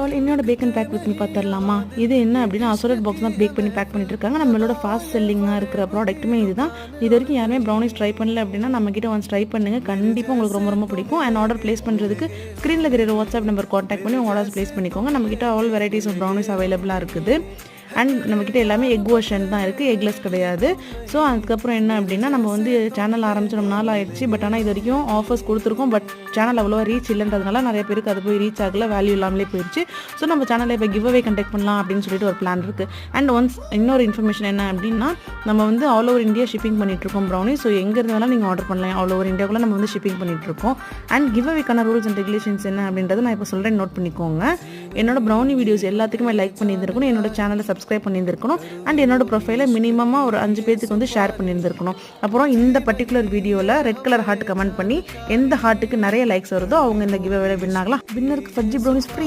All என்னோட pack and pack with me பார்த்துடலாமா. இது என்ன அப்படின்னா அசோலேட் பாக்ஸ் தான் பேக் பண்ணி பேக் பண்ணிட்டு இருக்காங்க. நம்மளோட ஃபாஸ்ட் செல்லிங்காக இருக்கிற ப்ராடக்ட்டுமே இதுதான். இது வரைக்கும் யாருமே ப்ரௌனிஸ் ட்ரை பண்ணல அப்படின்னா நம்மக்கிட்ட ஒன்ஸ் ட்ரை பண்ணுங்க, கண்டிப்பாக உங்களுக்கு ரொம்ப ரொம்ப பிடிக்கும். அண்ட் ஆர்டர் பிளேஸ் பண்ணுறதுக்கு ஸ்க்ரீனில் தெரியுற வாட்ஸ்அப் நம்பர் காண்டாக்ட் பண்ணி உங்கள் ஆர்டர்ஸ் பிளேஸ் பண்ணிக்கோங்க. நம்மக்கிட்ட ஆல் வெரைட்டிஸ் ஆஃப் ப்ரௌனிஸ் அவைலபிளாக இருக்குது. அண்ட் நம்மக்கிட்ட எல்லாமே எக் வெர்ஷன் தான் இருக்குது, எக்லெஸ் கிடையாது. ஸோ அதுக்கப்புறம் என்ன அப்படின்னா நம்ம வந்து சேனல் ஆரம்பிச்சு ரொம்ப நாள் ஆயிடுச்சு. பட் ஆனால் இது வரைக்கும் ஆஃபர்ஸ் கொடுத்துருக்கோம். பட் சேனல் அவ்வளோவா ரீச் இல்லைன்றதுனால நிறைய பேருக்கு அது போய் ரீச் ஆகல, வேல்யூ இல்லாமலே போயிடுச்சு. ஸோ நம்ம சேனலில் இப்போ கிவ் அவே கண்டக்ட் பண்ணலாம் அப்படின்னு சொல்லிட்டு ஒரு பிளான் இருக்குது. அண்ட் ஒன்ஸ் இன்னொரு இன்ஃபர்மேஷன் என்ன அப்படின்னா நம்ம வந்து ஆல் ஓவர் இந்தியா ஷிப்பிங் பண்ணிகிட்ருக்கோம் ப்ரௌனி. ஸோ எங்கே இருந்தாலும் நீங்கள் ஆர்டர் பண்ணலாம். ஆல் ஓவர் இந்தியாவுக்குள்ள நம்ம வந்து ஷிப்பிங் பண்ணிகிட்ருக்கோம். அண்ட் கிவ் அவேக்கான ரூல்ஸ் அண்ட் ரெகுலேஷன்ஸ் என்ன அப்படின்றத நான் இப்போ சொல்கிறேன், நோட் பண்ணிக்கோங்க. என்னோட ப்ரௌனி வீடியோஸ் எல்லாத்துக்குமே லைக் பண்ணியிருந்திருக்கணும், என்னோட சேனலை சப்ஸ்கிரைப் பண்ணியிருந்திருக்கணும். அண்ட் என்னோட ப்ரொஃபைலை மினிமமாக ஒரு 5 பேருக்கு வந்து ஷேர் பண்ணியிருந்திருக்கணும். அப்புறம் இந்த பர்டிகுலர் வீடியோவில் ரெட் கலர் ஹார்ட் கமெண்ட் பண்ணி எந்த ஹார்ட்டுக்கு நிறைய லைக்ஸ் வருதோ அவங்க இந்த கிவ் அவேல வின் ஆகலாம். வின்னருக்கு ஃபஜ்ஜி ப்ரௌனிஸ் ஃப்ரீ.